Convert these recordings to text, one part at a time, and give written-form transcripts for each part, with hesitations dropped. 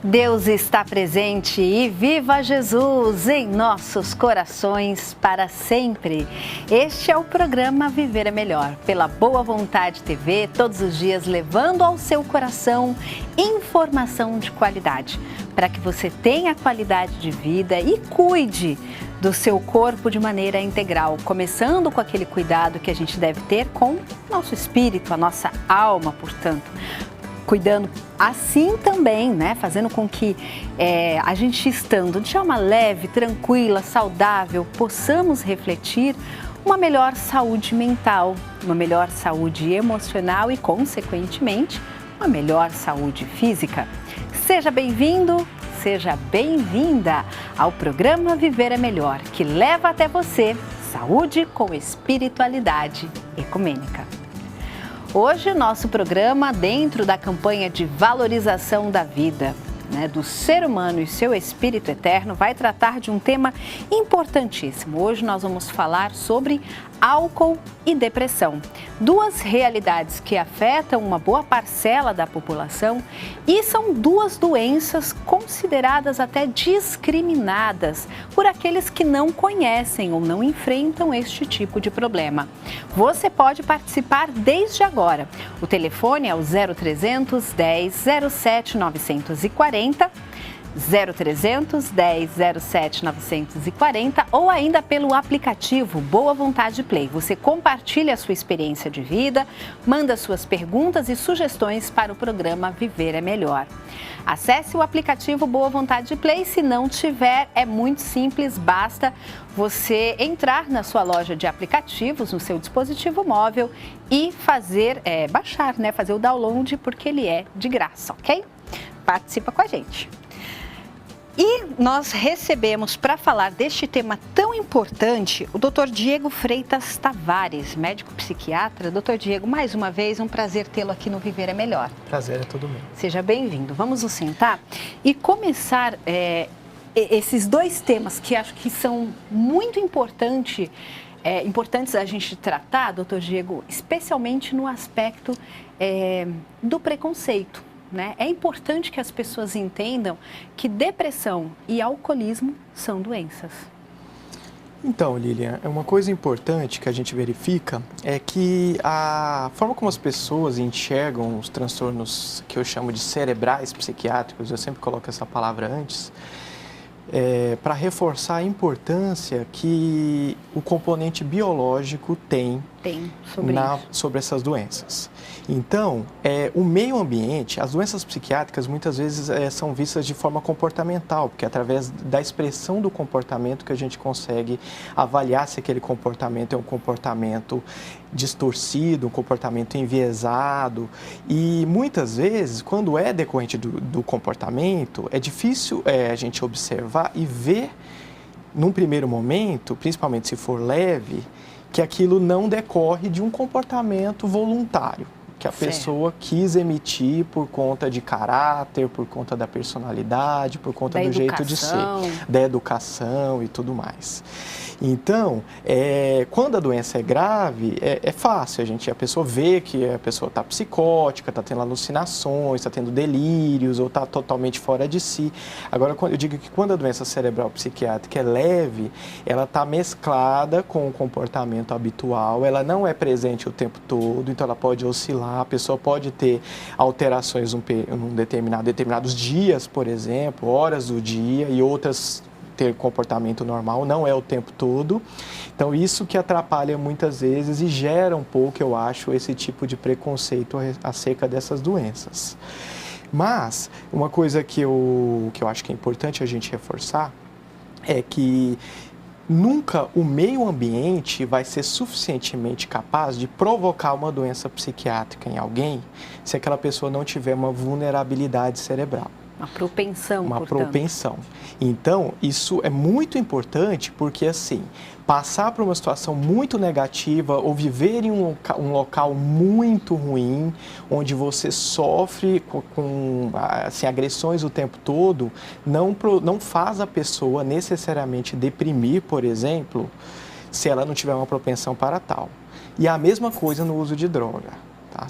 Deus está presente e viva Jesus em nossos corações para sempre. Este é o programa Viver é Melhor, pela Boa Vontade TV, todos os dias levando ao seu coração informação de qualidade, para que você tenha qualidade de vida e cuide do seu corpo de maneira integral, começando com aquele cuidado que a gente deve ter com o nosso espírito, a nossa alma, portanto. Cuidando assim também, né? Fazendo com que a gente estando de alma leve, tranquila, saudável, possamos refletir uma melhor saúde mental, uma melhor saúde emocional e, consequentemente, uma melhor saúde física. Seja bem-vindo, seja bem-vinda ao programa Viver é Melhor, que leva até você saúde com espiritualidade ecumênica. Hoje, o nosso programa, dentro da campanha de valorização da vida, do ser humano e seu espírito eterno, vai tratar de um tema importantíssimo. Hoje nós vamos falar sobre álcool e depressão. Duas realidades que afetam uma boa parcela da população e são duas doenças consideradas até discriminadas por aqueles que não conhecem ou não enfrentam este tipo de problema. Você pode participar desde agora. O telefone é o 0300 10 07 940, 0300 10 07 940 ou ainda pelo aplicativo Boa Vontade Play. Você compartilha a sua experiência de vida, manda suas perguntas e sugestões para o programa Viver é Melhor. Acesse o aplicativo Boa Vontade Play. Se não tiver, é muito simples, basta você entrar na sua loja de aplicativos, no seu dispositivo móvel e baixar, fazer o download, porque ele é de graça, ok? Participa com a gente. E nós recebemos para falar deste tema tão importante o Dr. Diego Freitas Tavares, médico psiquiatra. Dr. Diego, mais uma vez, um prazer tê-lo aqui no Viver é Melhor. Prazer é todo meu. Seja bem-vindo. Vamos nos sentar e começar esses dois temas que acho que são muito importantes a gente tratar, Dr. Diego, especialmente no aspecto do preconceito. É importante que as pessoas entendam que depressão e alcoolismo são doenças. Então, Lilian, uma coisa importante que a gente verifica é que a forma como as pessoas enxergam os transtornos que eu chamo de cerebrais psiquiátricos, eu sempre coloco essa palavra antes, para reforçar a importância que o componente biológico tem sobre essas doenças. Então, o meio ambiente, as doenças psiquiátricas muitas vezes são vistas de forma comportamental, porque é através da expressão do comportamento que a gente consegue avaliar se aquele comportamento é um comportamento distorcido, um comportamento enviesado. E muitas vezes, quando é decorrente do comportamento, é difícil a gente observar e ver, num primeiro momento, principalmente se for leve, que aquilo não decorre de um comportamento voluntário, que a pessoa quis emitir por conta de caráter, por conta da personalidade, por conta do jeito de ser, da educação e tudo mais. Então, quando a doença é grave, é fácil, a pessoa vê que a pessoa está psicótica, está tendo alucinações, está tendo delírios ou está totalmente fora de si. Agora, eu digo que quando a doença cerebral psiquiátrica é leve, ela está mesclada com o comportamento habitual, ela não é presente o tempo todo, então ela pode oscilar, a pessoa pode ter alterações em determinados dias, por exemplo, horas do dia, e outras ter comportamento normal, não é o tempo todo. Então, isso que atrapalha muitas vezes e gera um pouco, eu acho, esse tipo de preconceito acerca dessas doenças. Mas, uma coisa que eu acho que é importante a gente reforçar é que nunca o meio ambiente vai ser suficientemente capaz de provocar uma doença psiquiátrica em alguém se aquela pessoa não tiver uma vulnerabilidade cerebral. Uma propensão, Uma propensão. Então, isso é muito importante porque, assim, passar por uma situação muito negativa ou viver em um local muito ruim, onde você sofre com agressões o tempo todo, não faz a pessoa necessariamente deprimir, por exemplo, se ela não tiver uma propensão para tal. E a mesma coisa no uso de droga. Tá?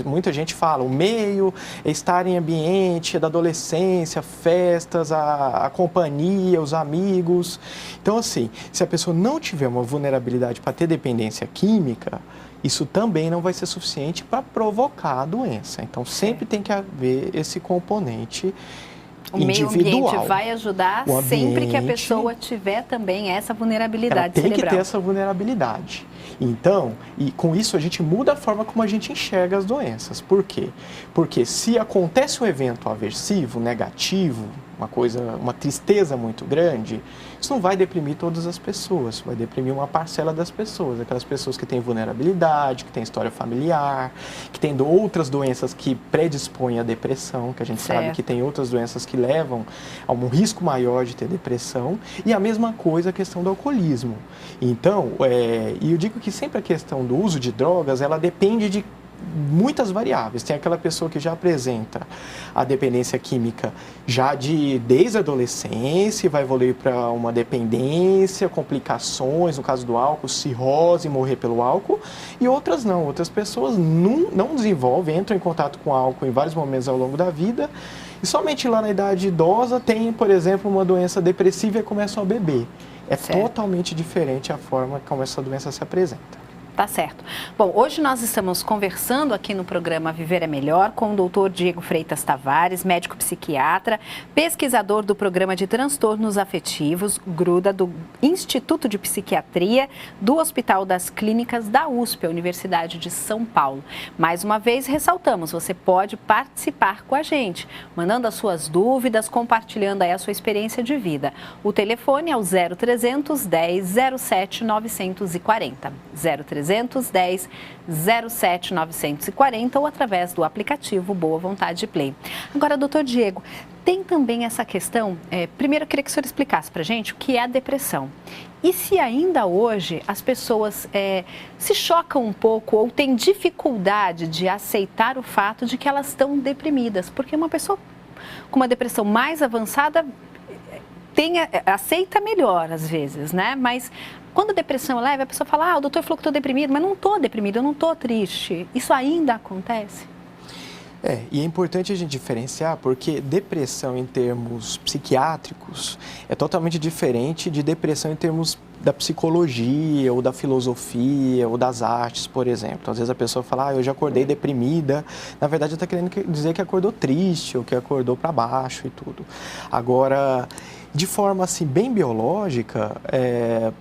Muita gente fala, o meio é estar em ambiente da adolescência, festas, a companhia, os amigos. Então, assim, se a pessoa não tiver uma vulnerabilidade para ter dependência química, isso também não vai ser suficiente para provocar a doença. Então, sempre tem que haver esse componente o individual. meio ambiente vai ajudar sempre que a pessoa tiver também essa vulnerabilidade cerebral. Ela tem que ter essa vulnerabilidade. Então, e com isso a gente muda a forma como a gente enxerga as doenças. Por quê? Porque se acontece um evento aversivo, negativo, uma tristeza muito grande, isso não vai deprimir todas as pessoas, vai deprimir uma parcela das pessoas, aquelas pessoas que têm vulnerabilidade, que têm história familiar, que têm outras doenças que predispõem à depressão, que a gente sabe que tem outras doenças que levam a um risco maior de ter depressão, e a mesma coisa a questão do alcoolismo. Então, e eu digo que sempre a questão do uso de drogas, ela depende de muitas variáveis. Tem aquela pessoa que já apresenta a dependência química já desde a adolescência, vai evoluir para uma dependência, complicações, no caso do álcool, cirrose, morrer pelo álcool, e outras não. Outras pessoas não desenvolvem, entram em contato com álcool em vários momentos ao longo da vida, e somente lá na idade idosa tem, por exemplo, uma doença depressiva e começam a beber. É totalmente diferente a forma como essa doença se apresenta. Tá certo. Bom, hoje nós estamos conversando aqui no programa Viver é Melhor com o Dr. Diego Freitas Tavares, médico psiquiatra, pesquisador do Programa de Transtornos Afetivos, GRUDA, do Instituto de Psiquiatria do Hospital das Clínicas da USP, a Universidade de São Paulo. Mais uma vez, ressaltamos, você pode participar com a gente, mandando as suas dúvidas, compartilhando aí a sua experiência de vida. O telefone é o 0300 10 07 940. 0300 10 07 940 ou através do aplicativo Boa Vontade Play. Agora, doutor Diego, tem também essa questão, primeiro eu queria que o senhor explicasse para a gente o que é a depressão. E se ainda hoje as pessoas se chocam um pouco ou têm dificuldade de aceitar o fato de que elas estão deprimidas, porque uma pessoa com uma depressão mais avançada aceita melhor às vezes, né? Mas quando a depressão é leve, a pessoa fala, o doutor falou que estou deprimido, mas não estou deprimido, eu não estou triste. Isso ainda acontece? E é importante a gente diferenciar porque depressão em termos psiquiátricos é totalmente diferente de depressão em termos da psicologia ou da filosofia ou das artes, por exemplo. Então, às vezes a pessoa fala, eu já acordei deprimida, na verdade está querendo dizer que acordou triste ou que acordou para baixo e tudo. Agora, de forma assim bem biológica,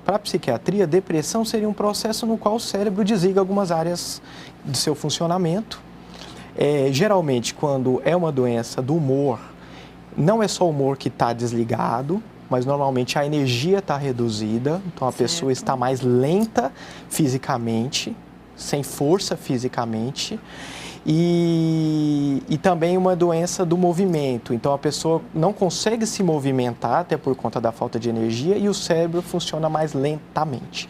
para a psiquiatria, depressão seria um processo no qual o cérebro desliga algumas áreas do seu funcionamento. Geralmente, quando é uma doença do humor, não é só o humor que está desligado, mas normalmente a energia está reduzida, então a pessoa está mais lenta fisicamente, sem força fisicamente, e também uma doença do movimento, então a pessoa não consegue se movimentar até por conta da falta de energia e o cérebro funciona mais lentamente,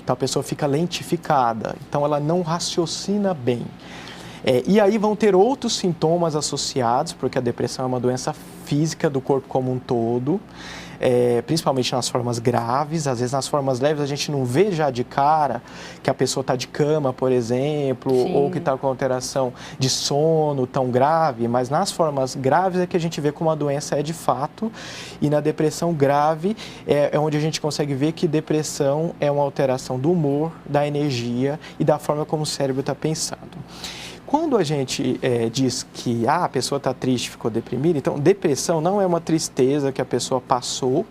então a pessoa fica lentificada, então ela não raciocina bem. E aí vão ter outros sintomas associados, porque a depressão é uma doença física do corpo como um todo, principalmente nas formas graves. Às vezes nas formas leves a gente não vê já de cara que a pessoa está de cama, por exemplo, ou que está com alteração de sono tão grave, mas nas formas graves é que a gente vê como a doença é de fato, e na depressão grave é onde a gente consegue ver que depressão é uma alteração do humor, da energia e da forma como o cérebro está pensando. Quando a gente diz que a pessoa está triste, ficou deprimida, então depressão não é uma tristeza que a pessoa passou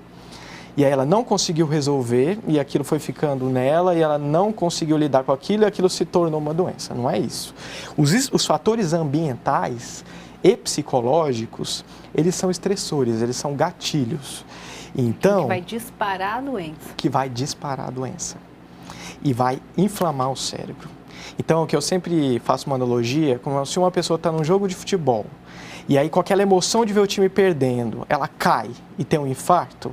e aí ela não conseguiu resolver e aquilo foi ficando nela e ela não conseguiu lidar com aquilo e aquilo se tornou uma doença. Não é isso. Os fatores ambientais e psicológicos, eles são estressores, eles são gatilhos. Então, que vai disparar a doença. Que vai disparar a doença e vai inflamar o cérebro. Então, o que eu sempre faço uma analogia, como se uma pessoa está num jogo de futebol e aí com aquela emoção de ver o time perdendo, ela cai e tem um infarto,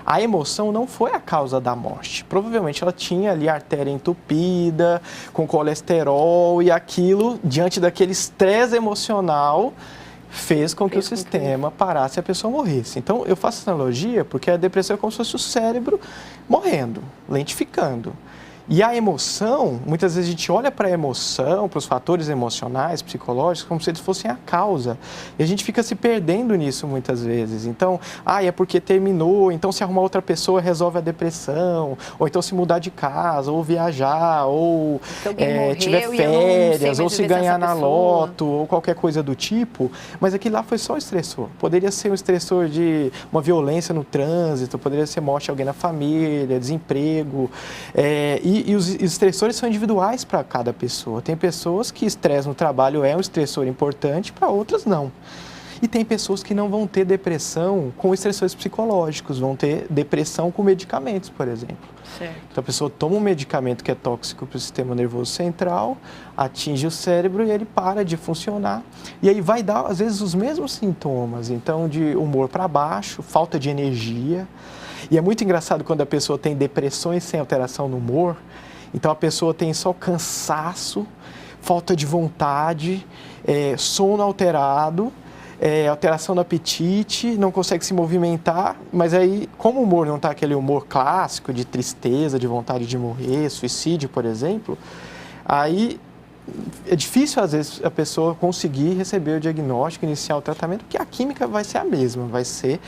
a emoção não foi a causa da morte. Provavelmente ela tinha ali a artéria entupida, com colesterol e aquilo, diante daquele estresse emocional, fez com que o sistema parasse e a pessoa morresse. Então, eu faço essa analogia porque a depressão é como se fosse o cérebro morrendo, lentificando. E a emoção, muitas vezes a gente olha para a emoção, para os fatores emocionais, psicológicos, como se eles fossem a causa. E a gente fica se perdendo nisso muitas vezes. Então, é porque terminou, então se arrumar outra pessoa resolve a depressão, ou então se mudar de casa, ou viajar, ou tiver férias, ou se ganhar na loto, ou qualquer coisa do tipo. Mas aquilo lá foi só um estressor. Poderia ser um estressor de uma violência no trânsito, poderia ser morte de alguém na família, desemprego, e os estressores são individuais para cada pessoa. Tem pessoas que estresse no trabalho é um estressor importante, para outras não. E tem pessoas que não vão ter depressão com estressores psicológicos, vão ter depressão com medicamentos, por exemplo. Certo. Então a pessoa toma um medicamento que é tóxico para o sistema nervoso central, atinge o cérebro e ele para de funcionar. E aí vai dar, às vezes, os mesmos sintomas. Então, de humor para baixo, falta de energia. E é muito engraçado quando a pessoa tem depressões sem alteração no humor. Então, a pessoa tem só cansaço, falta de vontade, sono alterado, alteração do apetite, não consegue se movimentar. Mas aí, como o humor não está aquele humor clássico de tristeza, de vontade de morrer, suicídio, por exemplo, aí é difícil, às vezes, a pessoa conseguir receber o diagnóstico, iniciar o tratamento, porque a química vai ser a mesma, vai ser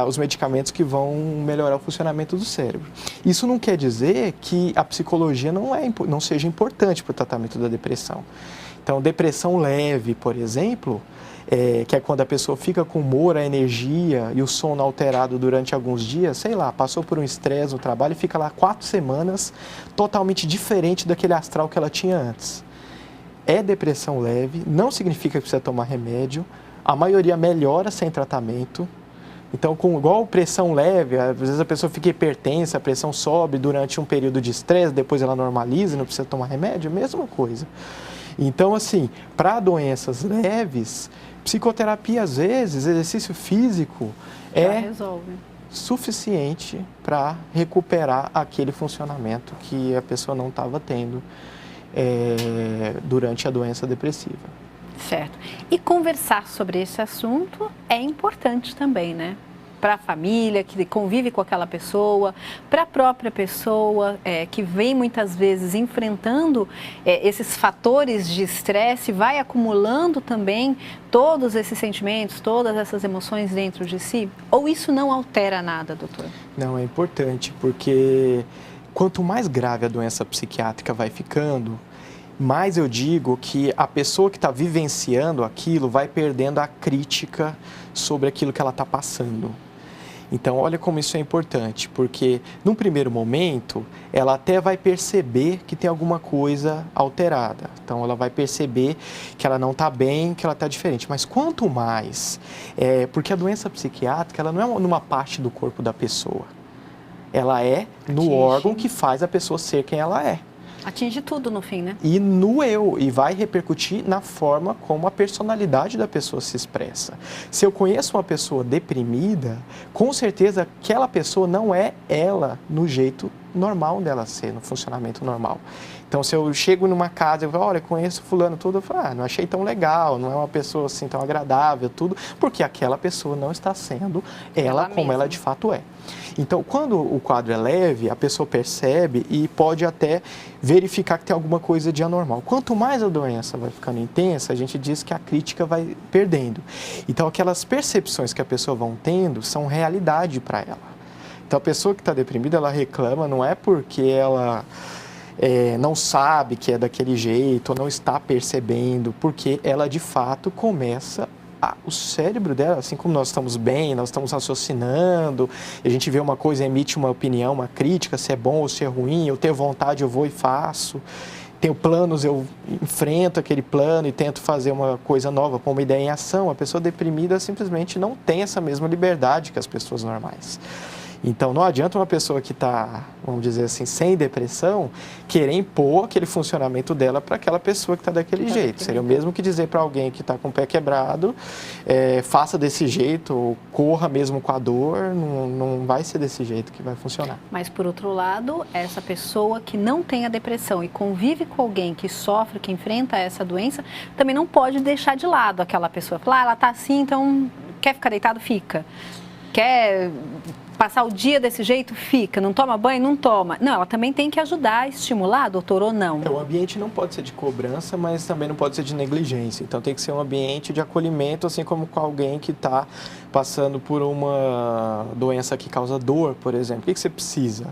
os medicamentos que vão melhorar o funcionamento do cérebro. Isso não quer dizer que a psicologia não seja importante para o tratamento da depressão. Então, depressão leve, por exemplo, que é quando a pessoa fica com humor, a energia e o sono alterado durante alguns dias, sei lá, passou por um estresse no trabalho e fica lá 4 semanas totalmente diferente daquele astral que ela tinha antes. É depressão leve, não significa que precisa tomar remédio, a maioria melhora sem tratamento. Então, igual pressão leve, às vezes a pessoa fica hipertensa, a pressão sobe durante um período de estresse, depois ela normaliza, não precisa tomar remédio, mesma coisa. Então, assim, para doenças leves, psicoterapia, às vezes, exercício físico suficiente para recuperar aquele funcionamento que a pessoa não estava tendo durante a doença depressiva. Certo. E conversar sobre esse assunto é importante também, né? Para a família que convive com aquela pessoa, para a própria pessoa que vem muitas vezes enfrentando esses fatores de estresse, vai acumulando também todos esses sentimentos, todas essas emoções dentro de si? Ou isso não altera nada, doutor? Não, é importante, porque quanto mais grave a doença psiquiátrica vai ficando, mais eu digo que a pessoa que está vivenciando aquilo vai perdendo a crítica sobre aquilo que ela está passando. Então, olha como isso é importante, porque num primeiro momento, ela até vai perceber que tem alguma coisa alterada. Então, ela vai perceber que ela não está bem, que ela está diferente. Mas quanto mais, porque a doença psiquiátrica, ela não é numa parte do corpo da pessoa. Ela é no órgão que faz a pessoa ser quem ela é. Atinge tudo no fim, né? E no eu, e vai repercutir na forma como a personalidade da pessoa se expressa. Se eu conheço uma pessoa deprimida, com certeza aquela pessoa não é ela no jeito normal dela ser, no funcionamento normal. Então, se eu chego numa casa e falo, olha, conheço fulano, tudo, eu falo, não achei tão legal, não é uma pessoa assim tão agradável, tudo, porque aquela pessoa não está sendo ela como ela de fato é. Então, quando o quadro é leve, a pessoa percebe e pode até verificar que tem alguma coisa de anormal. Quanto mais a doença vai ficando intensa, a gente diz que a crítica vai perdendo. Então, aquelas percepções que a pessoa vai tendo são realidade para ela. Então, a pessoa que está deprimida, ela reclama, não é porque ela não sabe que é daquele jeito, ou não está percebendo, porque ela, de fato, começa o cérebro dela, assim como nós estamos bem, nós estamos raciocinando, a gente vê uma coisa, emite uma opinião, uma crítica, se é bom ou se é ruim, eu tenho vontade, eu vou e faço. Tenho planos, eu enfrento aquele plano e tento fazer uma coisa nova, pôr uma ideia em ação. A pessoa deprimida simplesmente não tem essa mesma liberdade que as pessoas normais. Então, não adianta uma pessoa que está, vamos dizer assim, sem depressão, querer impor aquele funcionamento dela para aquela pessoa que está daquele jeito. Seria o mesmo que dizer para alguém que está com o pé quebrado, faça desse jeito, ou corra mesmo com a dor, não vai ser desse jeito que vai funcionar. Mas, por outro lado, essa pessoa que não tem a depressão e convive com alguém que sofre, que enfrenta essa doença, também não pode deixar de lado aquela pessoa. Falar, ela está assim, então quer ficar deitado, fica. Quer passar o dia desse jeito, fica. Não toma banho, não toma. Não, ela também tem que ajudar, estimular, doutor, ou não? O ambiente não pode ser de cobrança, mas também não pode ser de negligência. Então tem que ser um ambiente de acolhimento, assim como com alguém que está passando por uma doença que causa dor, por exemplo. O que você precisa?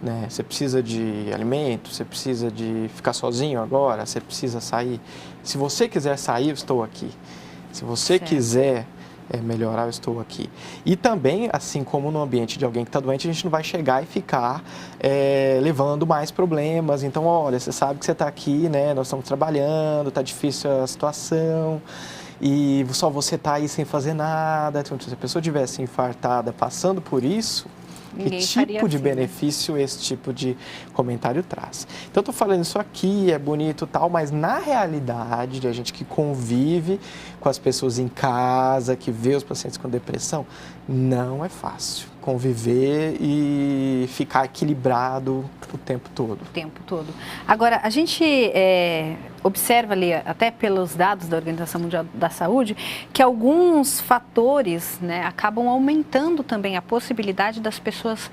Né? Você precisa de alimento, você precisa de ficar sozinho agora, você precisa sair. Se você quiser sair, eu estou aqui. Se você quiser melhorar, eu estou aqui. E também, assim como no ambiente de alguém que está doente, a gente não vai chegar e ficar levando mais problemas. Então, olha, você sabe que você está aqui, né? Nós estamos trabalhando, está difícil a situação e só você está aí sem fazer nada. Então, se a pessoa tivesse infartada passando por isso, ninguém que tipo de assim, benefício esse tipo de comentário traz? Então, eu estou falando isso aqui, é bonito e tal, mas na realidade, a gente que convive com as pessoas em casa, que vê os pacientes com depressão, não é fácil conviver e ficar equilibrado o tempo todo. O tempo todo. Agora, a gente observa ali, até pelos dados da Organização Mundial da Saúde, que alguns fatores, né, acabam aumentando também a possibilidade das pessoas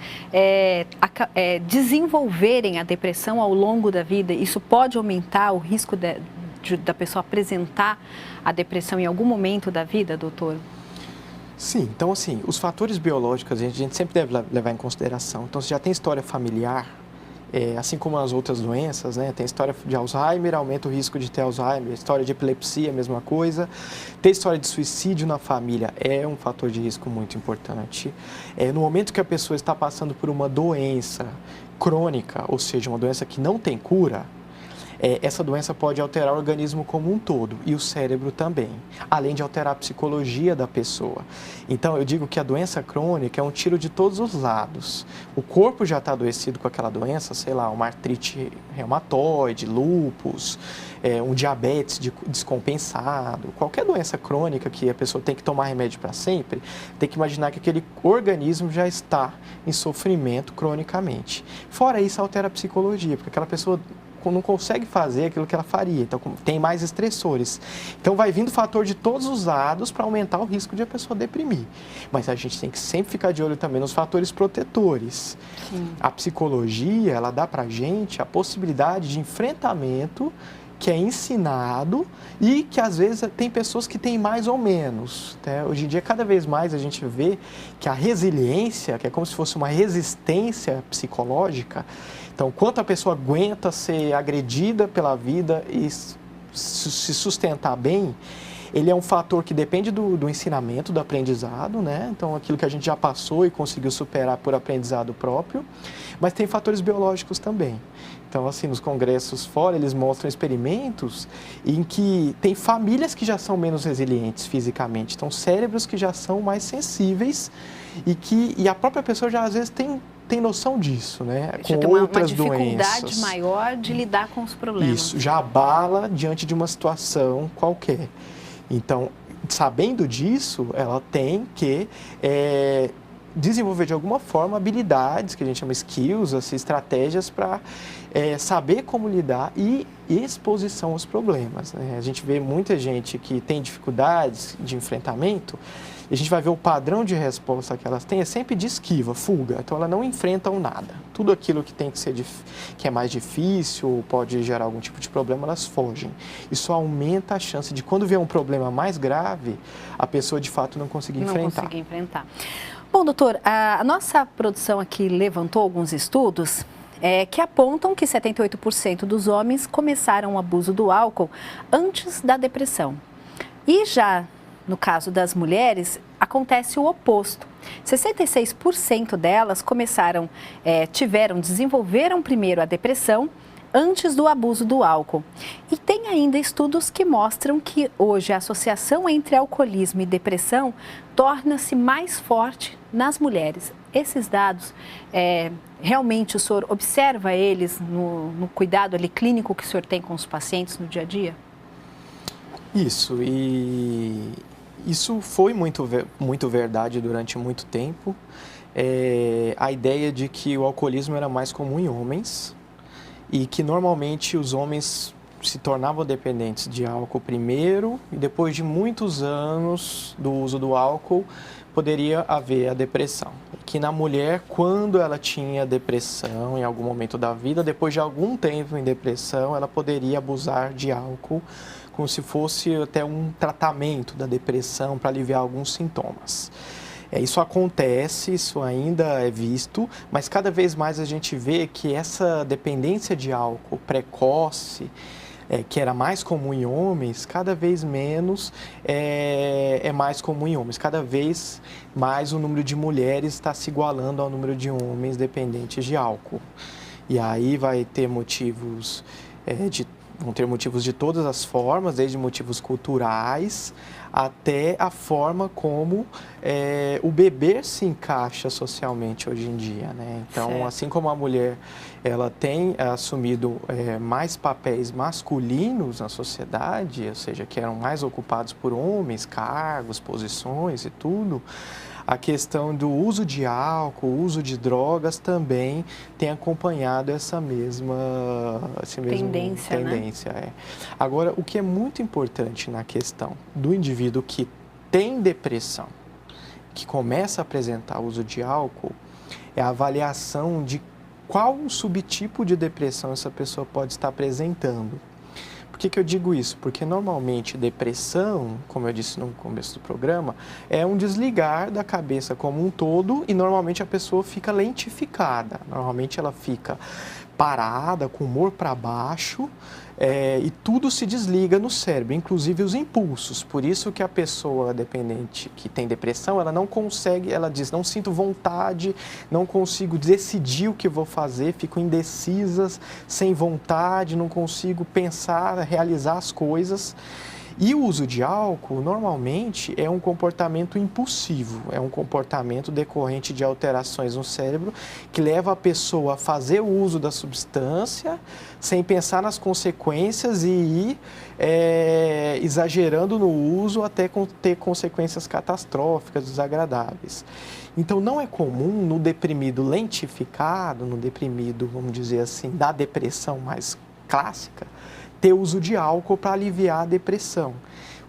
desenvolverem a depressão ao longo da vida. Isso pode aumentar o risco da pessoa apresentar a depressão em algum momento da vida, doutor? Sim, então assim, os fatores biológicos a gente sempre deve levar em consideração. Então, se já tem história familiar, assim como as outras doenças, né? Tem história de Alzheimer, aumenta o risco de ter Alzheimer, história de epilepsia, a mesma coisa. Ter história de suicídio na família é um fator de risco muito importante. No momento que a pessoa está passando por uma doença crônica, ou seja, uma doença que não tem cura, essa doença pode alterar o organismo como um todo e o cérebro também, além de alterar a psicologia da pessoa. Então, eu digo que a doença crônica é um tiro de todos os lados. O corpo já está adoecido com aquela doença, sei lá, uma artrite reumatoide, lúpus, um diabetes descompensado, qualquer doença crônica que a pessoa tem que tomar remédio para sempre, tem que imaginar que aquele organismo já está em sofrimento cronicamente. Fora isso, altera a psicologia, porque aquela pessoa não consegue fazer aquilo que ela faria, então tem mais estressores. Então vai vindo fator de todos os lados para aumentar o risco de a pessoa deprimir. Mas a gente tem que sempre ficar de olho também nos fatores protetores. Sim. A psicologia, ela dá para a gente a possibilidade de enfrentamento que é ensinado e que às vezes tem pessoas que têm mais ou menos. Né? Hoje em dia, cada vez mais a gente vê que a resiliência, que é como se fosse uma resistência psicológica, então, quanto a pessoa aguenta ser agredida pela vida e se sustentar bem, ele é um fator que depende do ensinamento, do aprendizado, né? Então, aquilo que a gente já passou e conseguiu superar por aprendizado próprio, mas tem fatores biológicos também. Então, assim, nos congressos fora, eles mostram experimentos em que tem famílias que já são menos resilientes fisicamente, então cérebros que já são mais sensíveis e a própria pessoa já às vezes tem noção disso, né? Já com tem outras uma dificuldade doenças. maior de lidar com os problemas. Isso, já abala diante de uma situação qualquer. Então, sabendo disso, ela tem que desenvolver de alguma forma habilidades, que a gente chama skills, assim, estratégias para saber como lidar e exposição aos problemas. Né? A gente vê muita gente que tem dificuldades de enfrentamento e a gente vai ver o padrão de resposta que elas têm é sempre de esquiva, fuga. Então, elas não enfrentam nada. Tudo aquilo que tem que ser que é mais difícil ou pode gerar algum tipo de problema, elas fogem. Isso aumenta a chance de, quando vier um problema mais grave, a pessoa, de fato, não conseguir enfrentar. Não conseguir enfrentar. Bom, doutor, a nossa produção aqui levantou alguns estudos que apontam que 78% dos homens começaram o abuso do álcool antes da depressão. E já no caso das mulheres, acontece o oposto. 66% delas desenvolveram primeiro a depressão antes do abuso do álcool. E tem ainda estudos que mostram que hoje a associação entre alcoolismo e depressão torna-se mais forte nas mulheres. Esses dados, realmente o senhor observa eles no cuidado ali clínico que o senhor tem com os pacientes no dia a dia? Isso foi muito verdade durante muito tempo. A ideia de que o alcoolismo era mais comum em homens e que normalmente os homens se tornavam dependentes de álcool primeiro e depois de muitos anos do uso do álcool poderia haver a depressão. Que na mulher, quando ela tinha depressão em algum momento da vida, depois de algum tempo em depressão, ela poderia abusar de álcool como se fosse até um tratamento da depressão para aliviar alguns sintomas. Isso acontece, isso ainda é visto, mas cada vez mais a gente vê que essa dependência de álcool precoce, que era mais comum em homens, cada vez menos é mais comum em homens. Cada vez mais o número de mulheres está se igualando ao número de homens dependentes de álcool. E aí vai ter motivos vão ter motivos de todas as formas, desde motivos culturais até a forma como o beber se encaixa socialmente hoje em dia, né? Então, certo. Assim como a mulher ela tem assumido mais papéis masculinos na sociedade, ou seja, que eram mais ocupados por homens, cargos, posições e tudo, a questão do uso de álcool, uso de drogas também tem acompanhado essa mesma tendência. Né? Agora, o que é muito importante na questão do indivíduo que tem depressão, que começa a apresentar uso de álcool, é a avaliação de qual subtipo de depressão essa pessoa pode estar apresentando. Por que eu digo isso? Porque normalmente depressão, como eu disse no começo do programa, é um desligar da cabeça como um todo e normalmente a pessoa fica lentificada. Normalmente ela fica parada, com o humor para baixo e tudo se desliga no cérebro, inclusive os impulsos. Por isso que a pessoa dependente que tem depressão, ela não consegue, ela diz, não sinto vontade, não consigo decidir o que vou fazer, fico indecisas, sem vontade, não consigo pensar, realizar as coisas. E o uso de álcool, normalmente, é um comportamento impulsivo, é um comportamento decorrente de alterações no cérebro que leva a pessoa a fazer o uso da substância sem pensar nas consequências e ir exagerando no uso até ter consequências catastróficas, desagradáveis. Então, não é comum no deprimido lentificado, no deprimido, vamos dizer assim, da depressão mais clássica, ter uso de álcool para aliviar a depressão.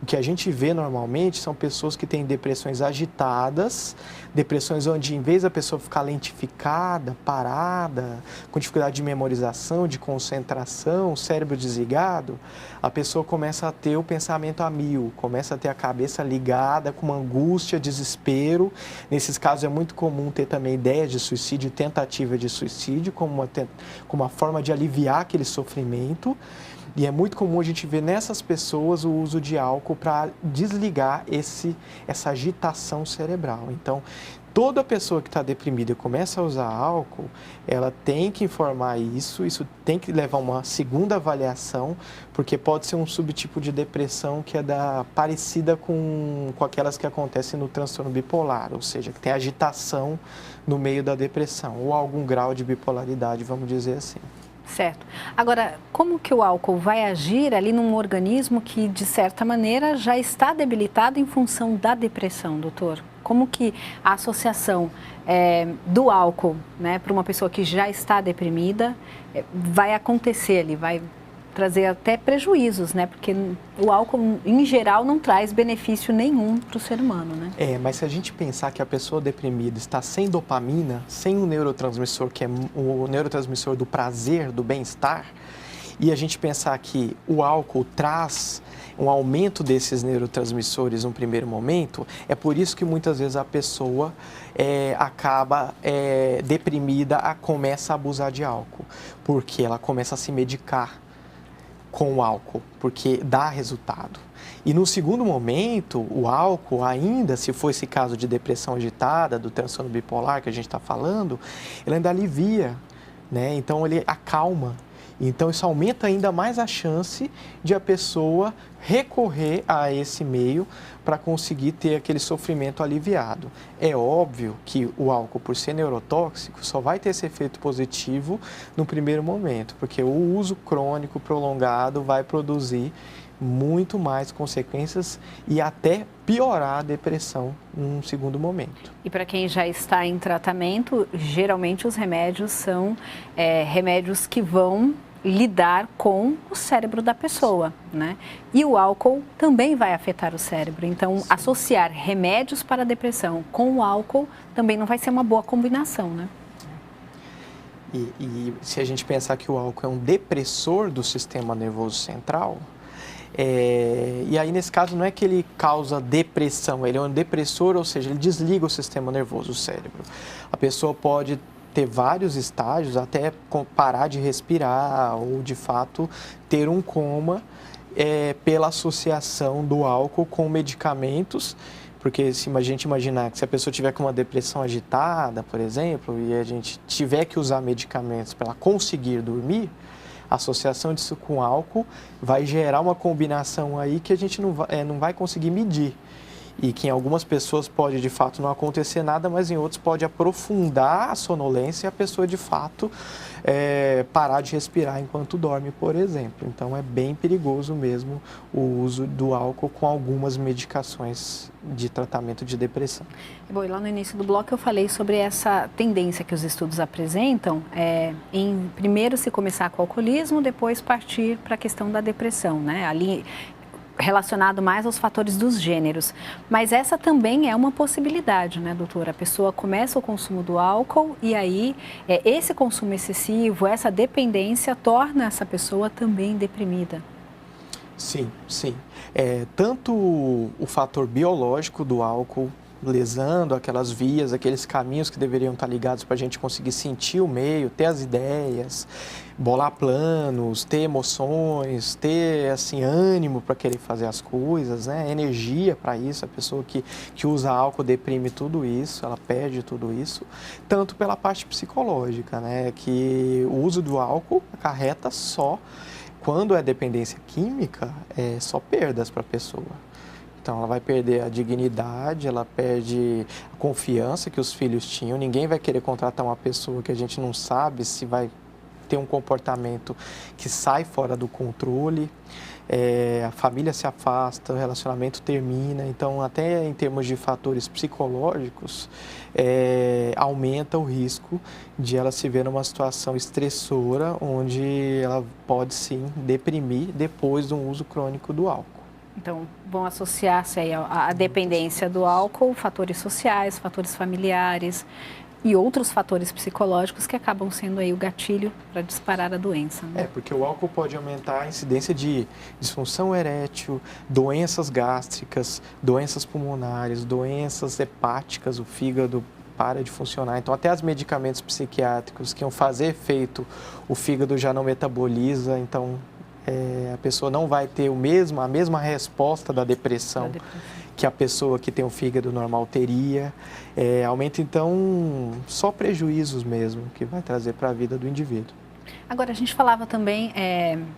O que a gente vê normalmente são pessoas que têm depressões agitadas, depressões onde, em vez da pessoa ficar lentificada, parada, com dificuldade de memorização, de concentração, cérebro desligado, a pessoa começa a ter o pensamento a mil, começa a ter a cabeça ligada, com uma angústia, desespero. Nesses casos é muito comum ter também ideias de suicídio, tentativa de suicídio, como uma forma de aliviar aquele sofrimento. E é muito comum a gente ver nessas pessoas o uso de álcool para desligar essa agitação cerebral. Então, toda pessoa que está deprimida e começa a usar álcool, ela tem que informar isso tem que levar uma segunda avaliação, porque pode ser um subtipo de depressão que é parecida com aquelas que acontecem no transtorno bipolar, ou seja, que tem agitação no meio da depressão, ou algum grau de bipolaridade, vamos dizer assim. Certo. Agora, como que o álcool vai agir ali num organismo que, de certa maneira, já está debilitado em função da depressão, doutor? Como que a associação do álcool, né, para uma pessoa que já está deprimida, vai acontecer ali, vai trazer até prejuízos, né? Porque o álcool, em geral, não traz benefício nenhum para o ser humano, né? Mas se a gente pensar que a pessoa deprimida está sem dopamina, sem o neurotransmissor, que é o neurotransmissor do prazer, do bem-estar, e a gente pensar que o álcool traz um aumento desses neurotransmissores no primeiro momento, é por isso que muitas vezes a pessoa acaba deprimida, começa a abusar de álcool, porque ela começa a se medicar com o álcool, porque dá resultado. E no segundo momento, o álcool, ainda se for esse caso de depressão agitada, do transtorno bipolar que a gente está falando, ele ainda alivia, né? Então ele acalma. Então isso aumenta ainda mais a chance de a pessoa recorrer a esse meio para conseguir ter aquele sofrimento aliviado. É óbvio que o álcool, por ser neurotóxico, só vai ter esse efeito positivo no primeiro momento, porque o uso crônico prolongado vai produzir muito mais consequências e até piorar a depressão num segundo momento. E para quem já está em tratamento, geralmente os remédios são remédios que vão lidar com o cérebro da pessoa, né? E o álcool também vai afetar o cérebro. Então, sim, associar remédios para a depressão com o álcool também não vai ser uma boa combinação, né? E se a gente pensar que o álcool é um depressor do sistema nervoso central, e aí nesse caso não é que ele causa depressão, ele é um depressor, ou seja, ele desliga o sistema nervoso, o cérebro. A pessoa pode ter vários estágios, até parar de respirar ou de fato ter um coma pela associação do álcool com medicamentos. Porque se a gente imaginar que se a pessoa tiver com uma depressão agitada, por exemplo, e a gente tiver que usar medicamentos para ela conseguir dormir, a associação disso com álcool vai gerar uma combinação aí que a gente não vai conseguir medir. E que em algumas pessoas pode de fato não acontecer nada, mas em outros pode aprofundar a sonolência e a pessoa de fato parar de respirar enquanto dorme, por exemplo. Então é bem perigoso mesmo o uso do álcool com algumas medicações de tratamento de depressão. Bom, e lá no início do bloco eu falei sobre essa tendência que os estudos apresentam em primeiro se começar com o alcoolismo, depois partir para a questão da depressão, né? Ali relacionado mais aos fatores dos gêneros. Mas essa também é uma possibilidade, né, doutora? A pessoa começa o consumo do álcool e aí esse consumo excessivo, essa dependência torna essa pessoa também deprimida. Sim, sim. Tanto o fator biológico do álcool, lesando aquelas vias, aqueles caminhos que deveriam estar ligados para a gente conseguir sentir o meio, ter as ideias, bolar planos, ter emoções, ter assim, ânimo para querer fazer as coisas, né? Energia para isso. A pessoa que usa álcool deprime tudo isso, ela perde tudo isso. Tanto pela parte psicológica, né? Que o uso do álcool acarreta só, quando é dependência química, só perdas para a pessoa. Então, ela vai perder a dignidade, ela perde a confiança que os filhos tinham. Ninguém vai querer contratar uma pessoa que a gente não sabe se vai ter um comportamento que sai fora do controle. A família se afasta, o relacionamento termina. Então, até em termos de fatores psicológicos, aumenta o risco de ela se ver numa situação estressora, onde ela pode sim deprimir depois do uso crônico do álcool. Então, vão associar-se aí à dependência do álcool, fatores sociais, fatores familiares e outros fatores psicológicos que acabam sendo aí o gatilho para disparar a doença, né? Porque o álcool pode aumentar a incidência de disfunção erétil, doenças gástricas, doenças pulmonares, doenças hepáticas, o fígado para de funcionar. Então, até os medicamentos psiquiátricos que iam fazer efeito, o fígado já não metaboliza, então a pessoa não vai ter a mesma resposta da depressão que a pessoa que tem o fígado normal teria. Aumenta, então, só prejuízos mesmo que vai trazer para a vida do indivíduo. Agora, a gente falava também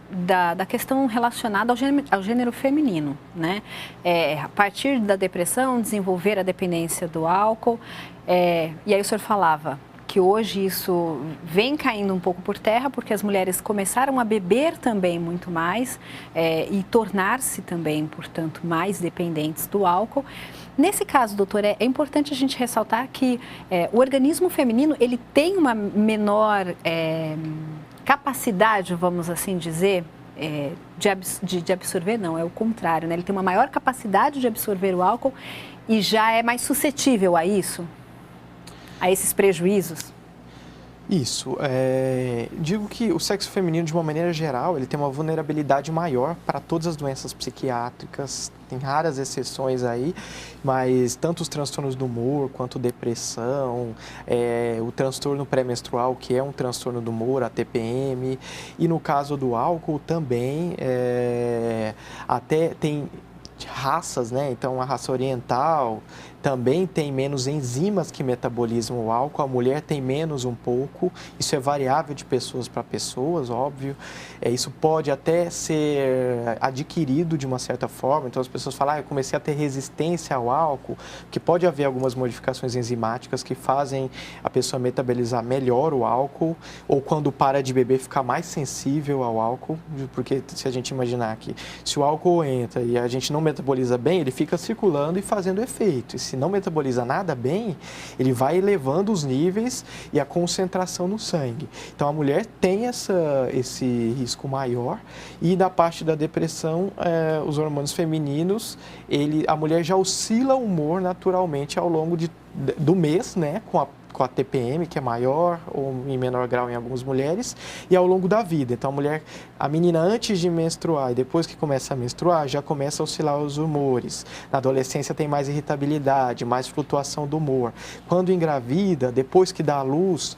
da questão relacionada ao gênero feminino, né? A partir da depressão, desenvolver a dependência do álcool. E aí o senhor falava que hoje isso vem caindo um pouco por terra, porque as mulheres começaram a beber também muito mais e tornar-se também, portanto, mais dependentes do álcool. Nesse caso, doutor, é importante a gente ressaltar que o organismo feminino, ele tem uma menor capacidade, vamos assim dizer, de absorver, não, é o contrário, né? Ele tem uma maior capacidade de absorver o álcool e já é mais suscetível a isso? A esses prejuízos? Isso. Digo que o sexo feminino, de uma maneira geral, ele tem uma vulnerabilidade maior para todas as doenças psiquiátricas. Tem raras exceções aí, mas tanto os transtornos do humor, quanto depressão, o transtorno pré-menstrual, que é um transtorno do humor, a TPM, e no caso do álcool também, até tem raças, né? Então, a raça oriental também tem menos enzimas que metabolizam o álcool, a mulher tem menos um pouco, isso é variável de pessoas para pessoas, óbvio. Isso pode até ser adquirido de uma certa forma, então as pessoas falam, eu comecei a ter resistência ao álcool, que pode haver algumas modificações enzimáticas que fazem a pessoa metabolizar melhor o álcool, ou quando para de beber ficar mais sensível ao álcool, porque se a gente imaginar que se o álcool entra e a gente não metaboliza metaboliza bem, ele fica circulando e fazendo efeito. E se não metaboliza nada bem, ele vai elevando os níveis e a concentração no sangue. Então, a mulher tem esse risco maior. E na parte da depressão, os hormônios femininos, a mulher já oscila o humor naturalmente ao longo do mês, né, com a TPM, que é maior ou em menor grau em algumas mulheres, e ao longo da vida. Então, a menina antes de menstruar e depois que começa a menstruar, já começa a oscilar os humores. Na adolescência tem mais irritabilidade, mais flutuação do humor. Quando engravida, depois que dá à luz,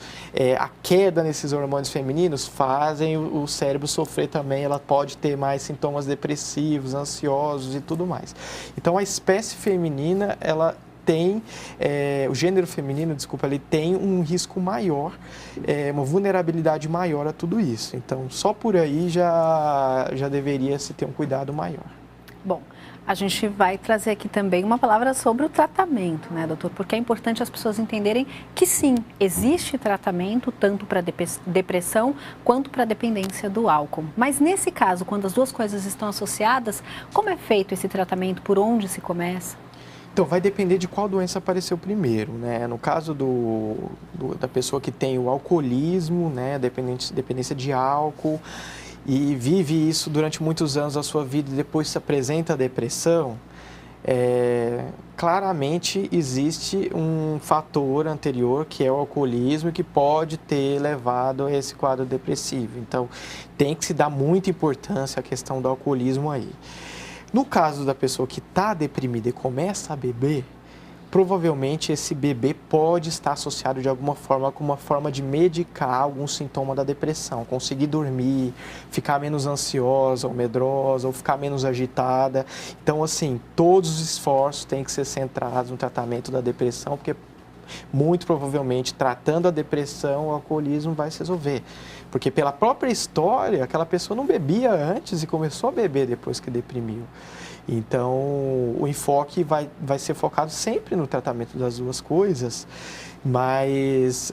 a queda nesses hormônios femininos fazem o cérebro sofrer também, ela pode ter mais sintomas depressivos, ansiosos e tudo mais. Então, a espécie feminina, o gênero feminino, desculpa, ele tem um risco maior, uma vulnerabilidade maior a tudo isso. Então, só por aí já deveria se ter um cuidado maior. Bom, a gente vai trazer aqui também uma palavra sobre o tratamento, né, doutor? Porque é importante as pessoas entenderem que sim, existe tratamento tanto para depressão quanto para dependência do álcool. Mas nesse caso, quando as duas coisas estão associadas, como é feito esse tratamento? Por onde se começa? Então, vai depender de qual doença apareceu primeiro, né? No caso da pessoa que tem o alcoolismo, né, dependência de álcool, e vive isso durante muitos anos da sua vida e depois se apresenta a depressão, claramente existe um fator anterior, que é o alcoolismo, que pode ter levado a esse quadro depressivo. Então, tem que se dar muita importância à questão do alcoolismo aí. No caso da pessoa que está deprimida e começa a beber, provavelmente esse bebê pode estar associado de alguma forma com uma forma de medicar algum sintoma da depressão, conseguir dormir, ficar menos ansiosa ou medrosa, ou ficar menos agitada. Então, assim, todos os esforços têm que ser centrados no tratamento da depressão, porque muito provavelmente, tratando a depressão, o alcoolismo vai se resolver. Porque pela própria história, aquela pessoa não bebia antes e começou a beber depois que deprimiu. Então, o enfoque vai ser focado sempre no tratamento das duas coisas, mas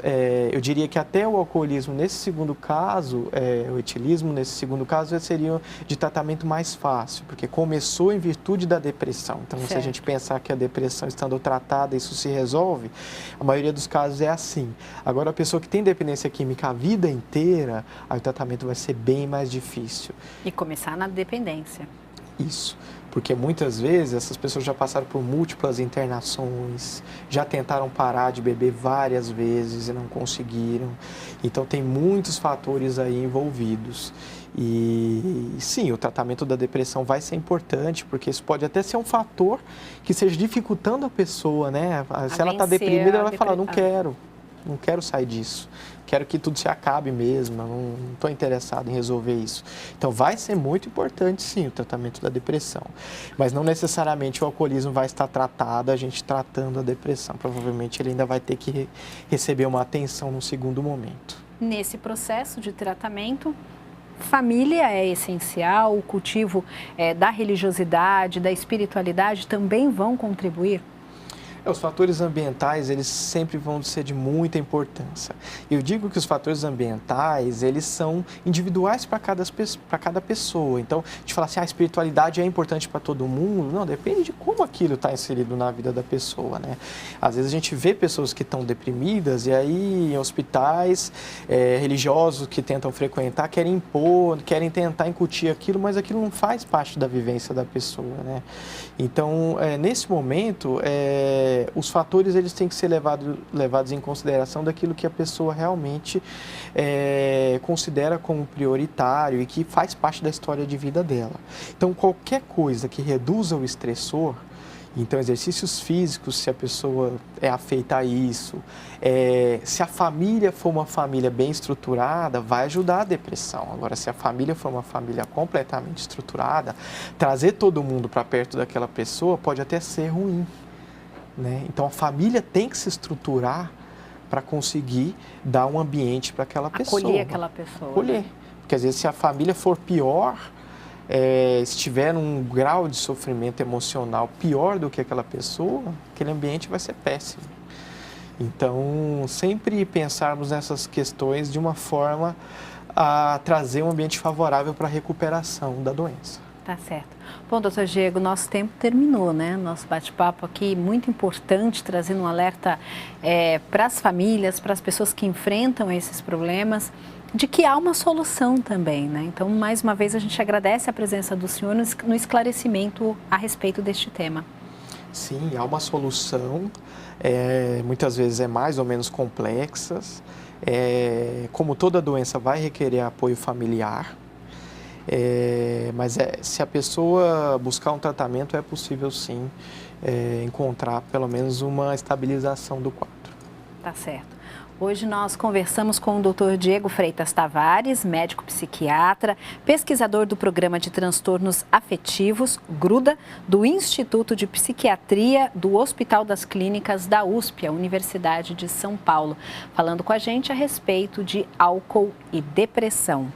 eu diria que até o alcoolismo nesse segundo caso, o etilismo nesse segundo caso, seria de tratamento mais fácil, porque começou em virtude da depressão. Então, certo. Se a gente pensar que a depressão estando tratada, isso se resolve, a maioria dos casos é assim. Agora, a pessoa que tem dependência química a vida inteira, aí o tratamento vai ser bem mais difícil. E começar na dependência. Isso. Porque muitas vezes essas pessoas já passaram por múltiplas internações, já tentaram parar de beber várias vezes e não conseguiram. Então, tem muitos fatores aí envolvidos. E sim, o tratamento da depressão vai ser importante, porque isso pode até ser um fator que seja dificultando a pessoa, né? Se ela está deprimida, ela vai falar, não quero sair disso. Quero que tudo se acabe mesmo, não estou interessado em resolver isso. Então, vai ser muito importante, sim, o tratamento da depressão. Mas não necessariamente o alcoolismo vai estar tratado, a gente tratando a depressão. Provavelmente ele ainda vai ter que receber uma atenção no segundo momento. Nesse processo de tratamento, família é essencial, o cultivo da religiosidade, da espiritualidade também vão contribuir? Os fatores ambientais, eles sempre vão ser de muita importância. Eu digo que os fatores ambientais, eles são individuais para cada pessoa. Então, a gente fala assim, a espiritualidade é importante para todo mundo. Não, depende de como aquilo está inserido na vida da pessoa, né? Às vezes a gente vê pessoas que estão deprimidas e aí em hospitais religiosos que tentam frequentar, querem impor, querem tentar incutir aquilo, mas aquilo não faz parte da vivência da pessoa, né? Então, nesse momento, os fatores eles têm que ser levados em consideração daquilo que a pessoa realmente considera como prioritário e que faz parte da história de vida dela. Então, qualquer coisa que reduza o estressor, então exercícios físicos, se a pessoa é afeita a isso, se a família for uma família bem estruturada, vai ajudar a depressão. Agora, se a família for uma família completamente estruturada, trazer todo mundo para perto daquela pessoa pode até ser ruim. Né? Então, a família tem que se estruturar para conseguir dar um ambiente para aquela pessoa. Acolher aquela pessoa. Acolher. Porque, às vezes, se a família for pior, estiver num grau de sofrimento emocional pior do que aquela pessoa, aquele ambiente vai ser péssimo. Então, sempre pensarmos nessas questões de uma forma a trazer um ambiente favorável para a recuperação da doença. Tá certo. Bom, doutor Diego, nosso tempo terminou, né? Nosso bate-papo aqui muito importante, trazendo um alerta para as famílias, para as pessoas que enfrentam esses problemas, de que há uma solução também, né? Então, mais uma vez, a gente agradece a presença do senhor no esclarecimento a respeito deste tema. Sim, há uma solução, muitas vezes é mais ou menos complexa, como toda doença vai requerer apoio familiar, mas se a pessoa buscar um tratamento, é possível sim encontrar pelo menos uma estabilização do quadro. Tá certo. Hoje nós conversamos com o Dr. Diego Freitas Tavares, médico psiquiatra, pesquisador do Programa de Transtornos Afetivos, GRUDA, do Instituto de Psiquiatria do Hospital das Clínicas da USP, a Universidade de São Paulo, falando com a gente a respeito de álcool e depressão.